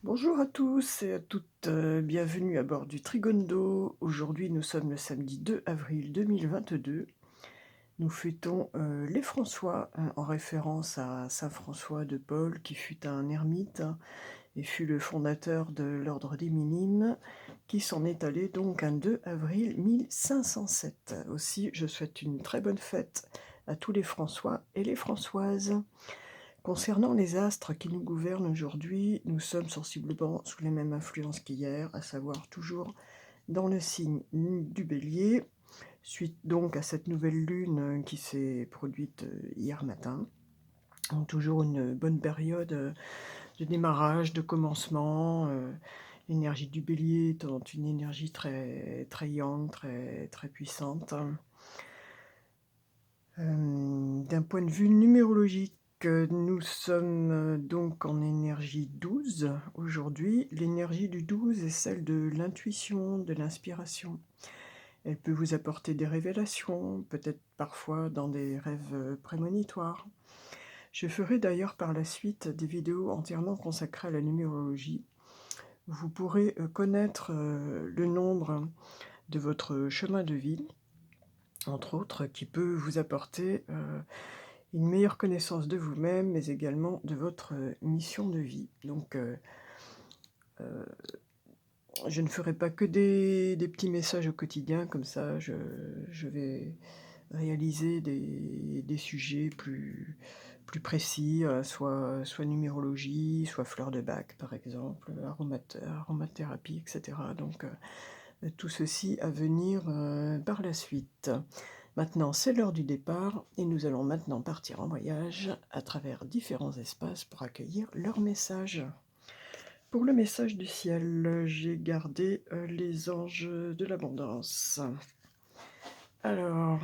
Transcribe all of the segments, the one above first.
Bonjour à tous et à toutes, bienvenue à bord du Trigondo. Aujourd'hui, nous sommes le samedi 2 avril 2022. Nous fêtons les François, en référence à saint François de Paule, qui fut un ermite et fut le fondateur de l'ordre des Minimes, qui s'en est allé donc un 2 avril 1507. Aussi, je souhaite une très bonne fête à tous les François et les Françoises. Concernant les astres qui nous gouvernent aujourd'hui, nous sommes sensiblement sous les mêmes influences qu'hier, à savoir toujours dans le signe du Bélier, suite donc à cette nouvelle lune qui s'est produite hier matin. Donc toujours une bonne période de démarrage, de commencement. L'énergie du Bélier étant une énergie très, très yang, très, très puissante. D'un point de vue numérologique, nous sommes donc en énergie 12 aujourd'hui. L'énergie du 12 est celle de l'intuition, de l'inspiration. Elle peut vous apporter des révélations, peut-être parfois dans des rêves prémonitoires. Je ferai d'ailleurs par la suite des vidéos entièrement consacrées à la numérologie. Vous pourrez connaître le nombre de votre chemin de vie, entre autres, qui peut vous apporter une meilleure connaissance de vous-même, mais également de votre mission de vie. Donc, je ne ferai pas que des petits messages au quotidien, comme ça je vais réaliser des sujets plus précis, soit numérologie, soit fleur de bac par exemple, aromathérapie, etc. Donc, tout ceci à venir par la suite. Maintenant, c'est l'heure du départ et nous allons maintenant partir en voyage à travers différents espaces pour accueillir leurs messages. Pour le message du ciel, j'ai gardé les anges de l'abondance. Alors,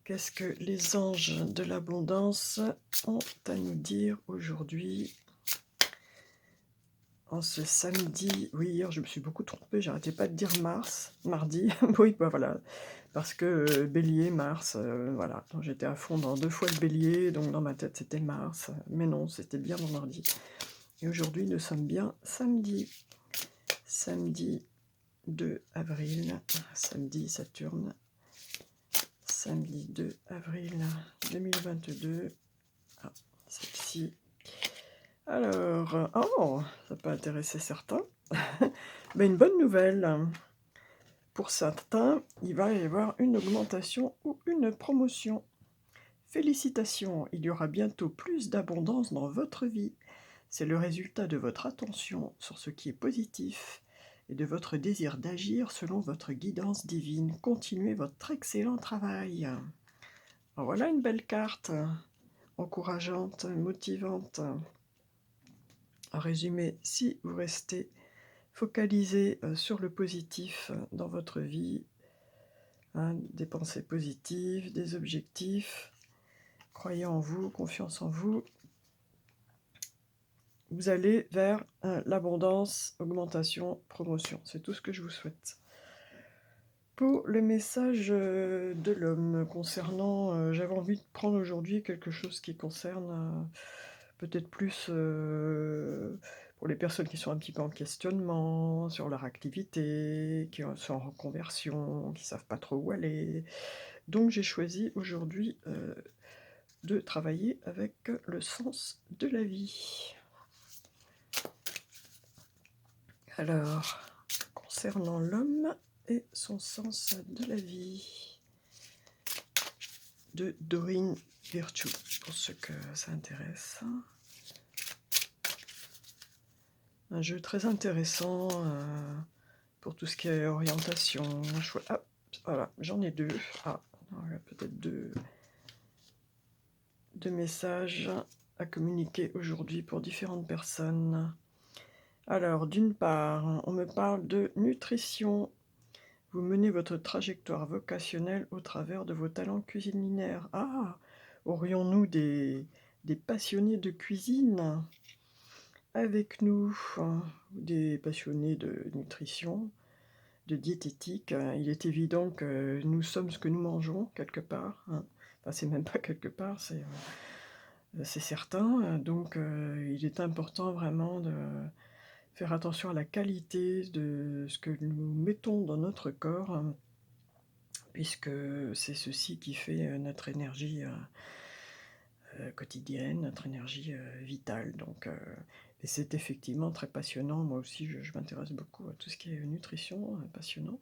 qu'est-ce que les anges de l'abondance ont à nous dire aujourd'hui? En ce samedi, oui, hier je me suis beaucoup trompée, j'arrêtais pas de dire mardi, oui, bah voilà, parce que bélier, Mars, voilà, donc j'étais à fond dans 2 fois le bélier, donc dans ma tête c'était Mars, mais non, c'était bien mon mardi. Et aujourd'hui nous sommes bien samedi 2 avril, samedi Saturne, samedi 2 avril 2022, ah, celle-ci. Alors, oh, ça peut intéresser certains. Mais une bonne nouvelle. Pour certains, il va y avoir une augmentation ou une promotion. Félicitations, il y aura bientôt plus d'abondance dans votre vie. C'est le résultat de votre attention sur ce qui est positif et de votre désir d'agir selon votre guidance divine. Continuez votre excellent travail. Alors voilà une belle carte, encourageante, motivante. En résumé, si vous restez focalisé sur le positif dans votre vie, hein, des pensées positives, des objectifs, croyez en vous, confiance en vous, vous allez vers l'abondance, augmentation, promotion. C'est tout ce que je vous souhaite. Pour le message de l'homme concernant, j'avais envie de prendre aujourd'hui quelque chose qui concerne peut-être plus pour les personnes qui sont un petit peu en questionnement sur leur activité, qui sont en reconversion, qui ne savent pas trop où aller. Donc j'ai choisi aujourd'hui de travailler avec le sens de la vie. Alors, concernant l'homme et son sens de la vie, de Doreen Virtue, pour ceux que ça intéresse. Un jeu très intéressant pour tout ce qui est orientation. Ah, voilà, j'en ai deux. Ah, peut-être deux messages à communiquer aujourd'hui pour différentes personnes. Alors, d'une part, on me parle de nutrition. Vous menez votre trajectoire vocationnelle au travers de vos talents culinaires. Ah, aurions-nous des passionnés de cuisine avec nous, des passionnés de nutrition, de diététique? Il est évident que nous sommes ce que nous mangeons, quelque part. Enfin, c'est même pas quelque part, c'est certain. Donc il est important vraiment de faire attention à la qualité de ce que nous mettons dans notre corps, puisque c'est ceci qui fait, notre énergie, quotidienne, notre énergie, vitale. Donc et c'est effectivement très passionnant. Moi aussi, je m'intéresse beaucoup à tout ce qui est nutrition, passionnant.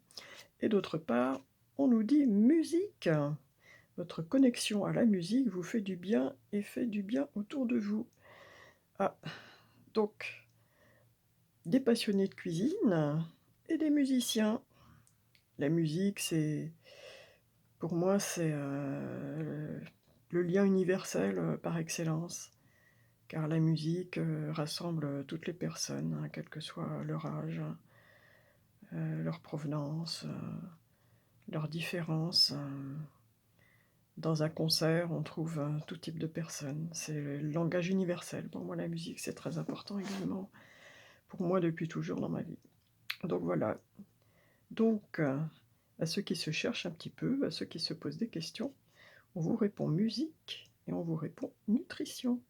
Et d'autre part, on nous dit: «Musique». Votre connexion à la musique vous fait du bien et fait du bien autour de vous. Ah, donc des passionnés de cuisine et des musiciens. La musique, c'est pour moi, c'est, le lien universel, par excellence, car la musique, rassemble toutes les personnes, hein, quel que soit leur âge, leur provenance, leurs différences, Dans un concert, on trouve, tout type de personnes. C'est le langage universel. Pour moi, la musique, c'est très important également, pour moi depuis toujours dans ma vie. Donc voilà. Donc, à ceux qui se cherchent un petit peu, à ceux qui se posent des questions, on vous répond musique et on vous répond nutrition.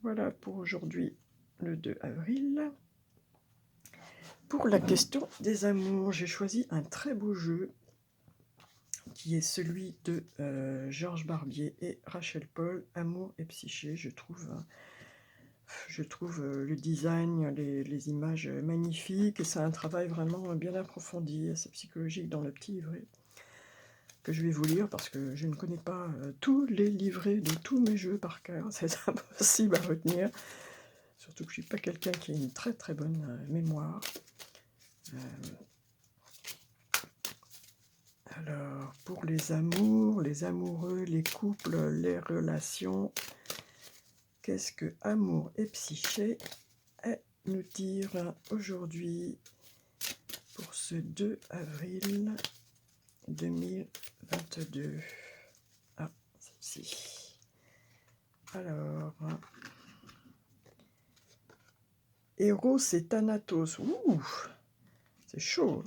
Voilà pour aujourd'hui, le 2 avril. Pour la question des amours, j'ai choisi un très beau jeu qui est celui de Georges Barbier et Rachel Paul, Amour et psyché. Je trouve le design, les images magnifiques, et c'est un travail vraiment bien approfondi, assez psychologique dans le petit livret que je vais vous lire parce que je ne connais pas tous les livrets de tous mes jeux par cœur, c'est impossible à retenir, surtout que je ne suis pas quelqu'un qui a une très très bonne mémoire. Alors, pour les amours, les amoureux, les couples, les relations, qu'est-ce que amour et psyché est nous dire aujourd'hui pour ce 2 avril 2022. Ah, celle-ci. Alors, Eros et Thanatos. Ouh, c'est chaud.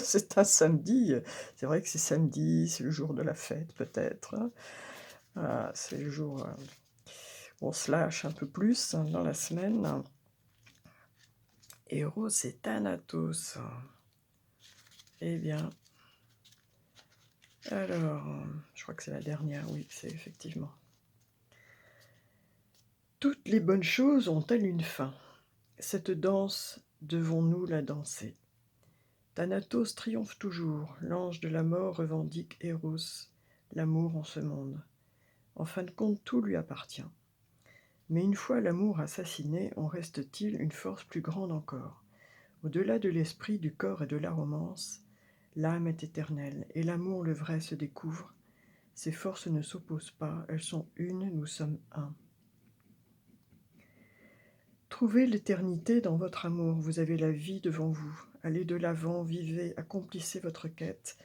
C'est un samedi. C'est vrai que c'est samedi, c'est le jour de la fête peut-être. Ah, c'est le jour où on se lâche un peu plus dans la semaine. Eros et Thanatos. Eh bien, alors, je crois que c'est la dernière, oui, c'est effectivement. Toutes les bonnes choses ont-elles une fin? Cette danse, devons-nous la danser? Thanatos triomphe toujours, l'ange de la mort revendique Eros, l'amour en ce monde. En fin de compte, tout lui appartient. Mais une fois l'amour assassiné, en reste-t-il une force plus grande encore? Au-delà de l'esprit, du corps et de la romance, l'âme est éternelle, et l'amour le vrai se découvre. Ces forces ne s'opposent pas, elles sont une, nous sommes un. Trouvez l'éternité dans votre amour, vous avez la vie devant vous. Allez de l'avant, vivez, accomplissez votre quête,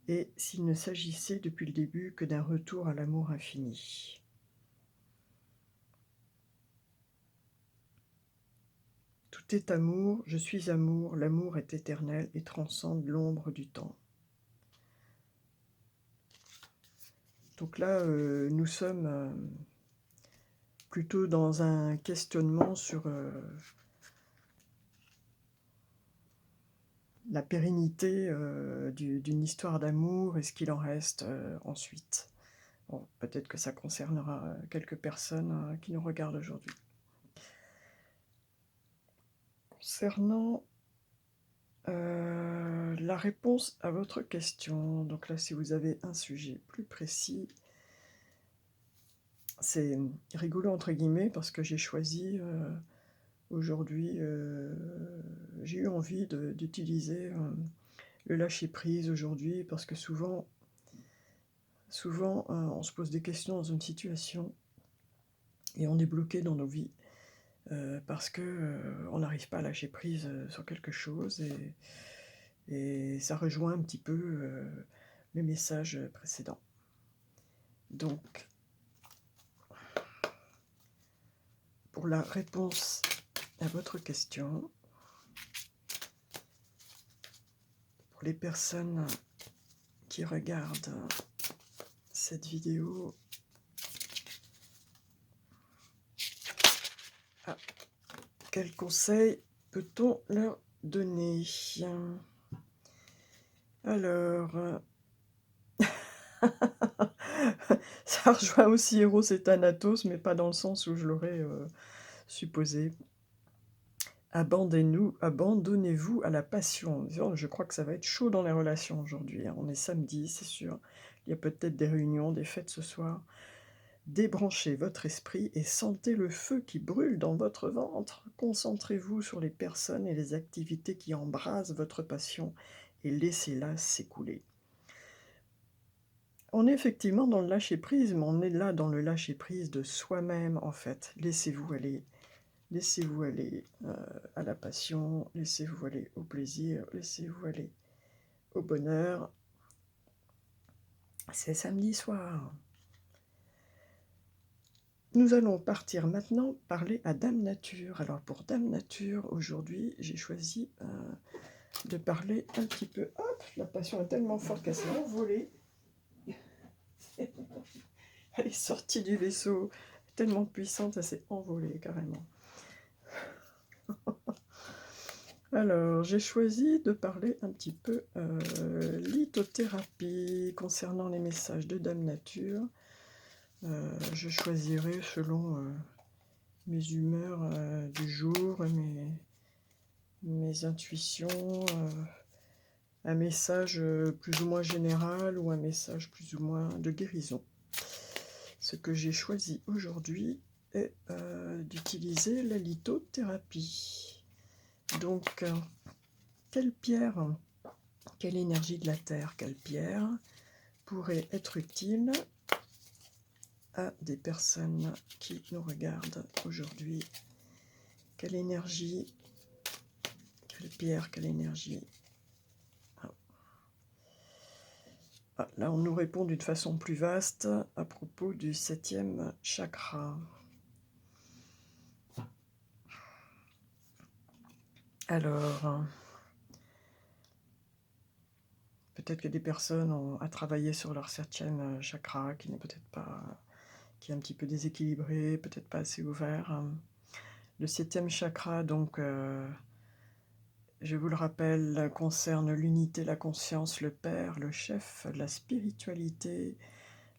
et s'il ne s'agissait depuis le début que d'un retour à l'amour infini. Tout est amour, je suis amour, l'amour est éternel et transcende l'ombre du temps. Donc là, nous sommes plutôt dans un questionnement sur la pérennité d'une histoire d'amour et ce qu'il en reste ensuite. Bon, peut-être que ça concernera quelques personnes qui nous regardent aujourd'hui. Concernant la réponse à votre question, donc là, si vous avez un sujet plus précis, c'est rigolo entre guillemets parce que j'ai choisi aujourd'hui, j'ai eu envie d'utiliser le lâcher-prise aujourd'hui parce que souvent on se pose des questions dans une situation et on est bloqué dans nos vies parce que on n'arrive pas à lâcher prise sur quelque chose et ça rejoint un petit peu le message précédent. Donc, pour la réponse à votre question, pour les personnes qui regardent cette vidéo Quel conseil peut-on leur donner? Alors, ça rejoint aussi Eros et Thanatos, mais pas dans le sens où je l'aurais supposé. Abandonnez-vous à la passion. Je crois que ça va être chaud dans les relations aujourd'hui, hein. On est samedi, c'est sûr. Il y a peut-être des réunions, des fêtes ce soir. Débranchez votre esprit et sentez le feu qui brûle dans votre ventre. Concentrez-vous sur les personnes et les activités qui embrasent votre passion et laissez-la s'écouler. On est effectivement dans le lâcher-prise, mais on est là dans le lâcher-prise de soi-même, en fait. Laissez-vous aller. Laissez-vous aller à la passion, laissez-vous aller au plaisir, laissez-vous aller au bonheur. C'est samedi soir. Nous allons partir maintenant parler à Dame Nature. Alors pour Dame Nature, aujourd'hui, j'ai choisi de parler un petit peu. Hop, la passion est tellement forte qu'elle s'est envolée. Elle est sortie du vaisseau, tellement puissante, elle s'est envolée carrément. Alors, j'ai choisi de parler un petit peu lithothérapie concernant les messages de Dame Nature. Je choisirai selon mes humeurs du jour, mes intuitions, un message plus ou moins général ou un message plus ou moins de guérison. Ce que j'ai choisi aujourd'hui est d'utiliser la lithothérapie. Donc, quelle pierre, quelle énergie de la Terre, quelle pierre pourrait être utile à des personnes qui nous regardent aujourd'hui? Quelle énergie, quelle pierre, quelle énergie? Là, on nous répond d'une façon plus vaste à propos du 7e chakra. Alors, peut-être que des personnes ont à travailler sur leur 7e chakra, qui n'est peut-être pas, qui est un petit peu déséquilibré, peut-être pas assez ouvert. Le 7e chakra, donc, je vous le rappelle, concerne l'unité, la conscience, le Père, le chef, la spiritualité,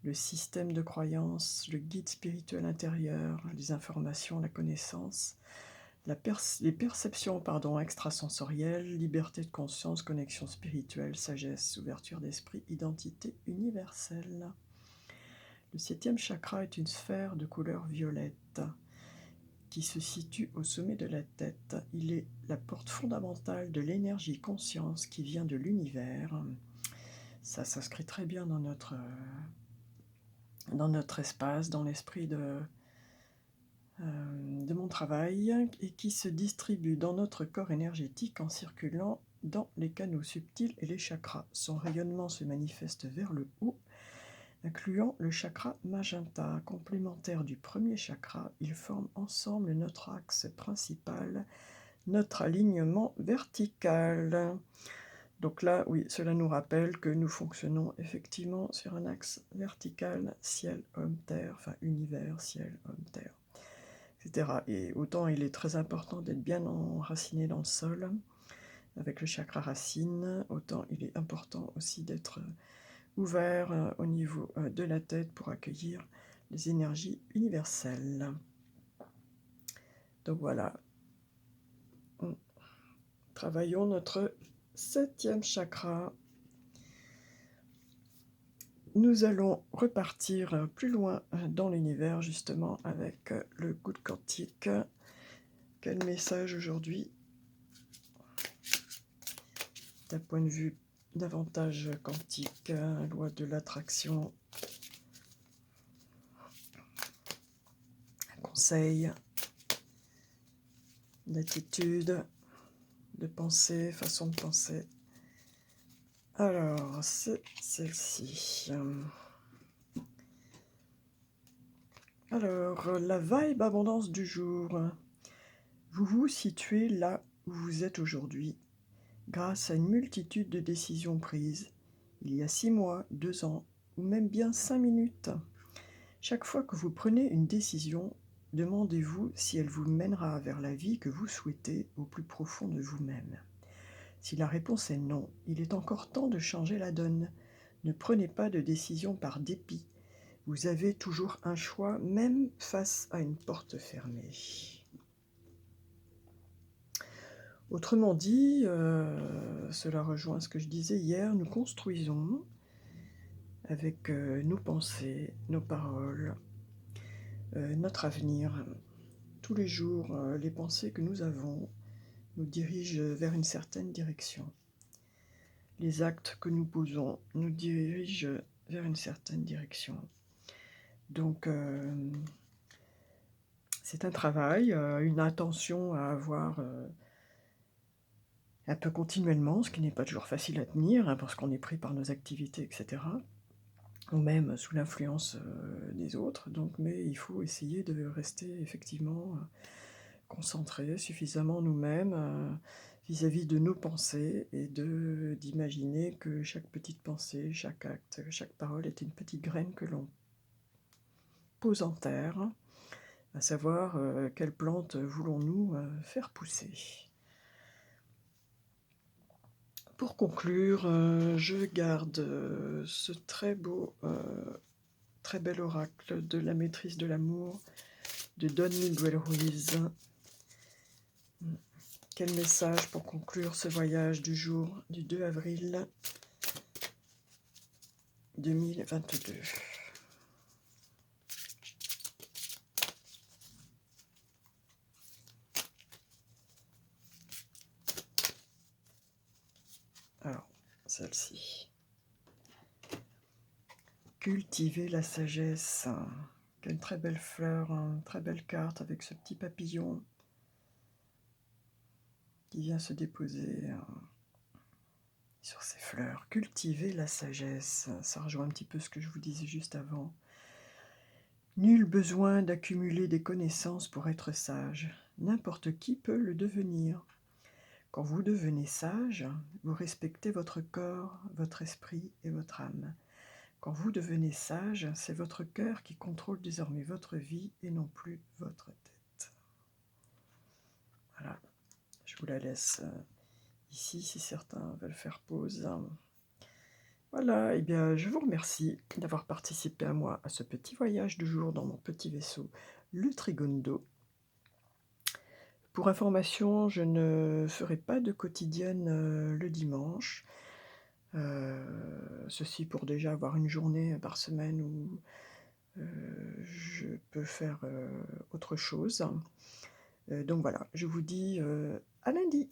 le système de croyance, le guide spirituel intérieur, les informations, la connaissance, les perceptions extrasensorielles, liberté de conscience, connexion spirituelle, sagesse, ouverture d'esprit, identité universelle. Le 7e chakra est une sphère de couleur violette qui se situe au sommet de la tête. Il est la porte fondamentale de l'énergie conscience qui vient de l'univers. Ça s'inscrit très bien dans notre espace, dans l'esprit de mon travail, et qui se distribue dans notre corps énergétique en circulant dans les canaux subtils et les chakras. Son rayonnement se manifeste vers le haut, incluant le chakra magenta. Complémentaire du premier chakra, ils forment ensemble notre axe principal, notre alignement vertical. Donc là, oui, cela nous rappelle que nous fonctionnons effectivement sur un axe vertical, ciel, homme, terre, enfin univers, ciel, homme, terre, etc. Et autant il est très important d'être bien enraciné dans le sol, avec le chakra racine, autant il est important aussi d'être ouvert au niveau de la tête pour accueillir les énergies universelles. Donc voilà, travaillons notre 7e chakra. Nous allons repartir plus loin dans l'univers, justement, avec le coup de quantique. Quel message aujourd'hui, d'un point de vue davantage quantique, loi de l'attraction, conseil, d'attitude, de pensée, façon de penser. Alors, c'est celle-ci. Alors, la vibe abondance du jour. Vous vous situez là où vous êtes aujourd'hui, grâce à une multitude de décisions prises, il y a 6 mois, 2 ans, ou même bien 5 minutes. Chaque fois que vous prenez une décision, demandez-vous si elle vous mènera vers la vie que vous souhaitez au plus profond de vous-même. Si la réponse est non, il est encore temps de changer la donne. Ne prenez pas de décision par dépit. Vous avez toujours un choix, même face à une porte fermée. Autrement dit, cela rejoint ce que je disais hier, nous construisons avec nos pensées, nos paroles, notre avenir. Tous les jours, les pensées que nous avons nous dirigent vers une certaine direction. Les actes que nous posons nous dirigent vers une certaine direction. Donc, c'est un travail, une attention à avoir un peu continuellement, ce qui n'est pas toujours facile à tenir, hein, parce qu'on est pris par nos activités, etc. Ou même sous l'influence des autres. Donc, mais il faut essayer de rester effectivement concentré suffisamment nous-mêmes vis-à-vis de nos pensées et d'imaginer que chaque petite pensée, chaque acte, chaque parole est une petite graine que l'on pose en terre, à savoir quelle plante voulons-nous faire pousser. Pour conclure, je garde ce très bel oracle de la maîtrise de l'amour de Don Miguel Ruiz. Quel message pour conclure ce voyage du jour du 2 avril 2022. Alors, celle-ci. Cultiver la sagesse. Quelle très belle fleur, une très belle carte avec ce petit papillon qui vient se déposer sur ces fleurs. Cultiver la sagesse, ça rejoint un petit peu ce que je vous disais juste avant. Nul besoin d'accumuler des connaissances pour être sage. N'importe qui peut le devenir. Quand vous devenez sage, vous respectez votre corps, votre esprit et votre âme. Quand vous devenez sage, c'est votre cœur qui contrôle désormais votre vie et non plus votre tête. Voilà, je vous la laisse ici si certains veulent faire pause. Voilà, et bien je vous remercie d'avoir participé à moi à ce petit voyage du jour dans mon petit vaisseau, le Trigondo. Pour information, je ne ferai pas de quotidienne le dimanche. Ceci pour déjà avoir une journée par semaine où je peux faire autre chose. Donc voilà, je vous dis à lundi.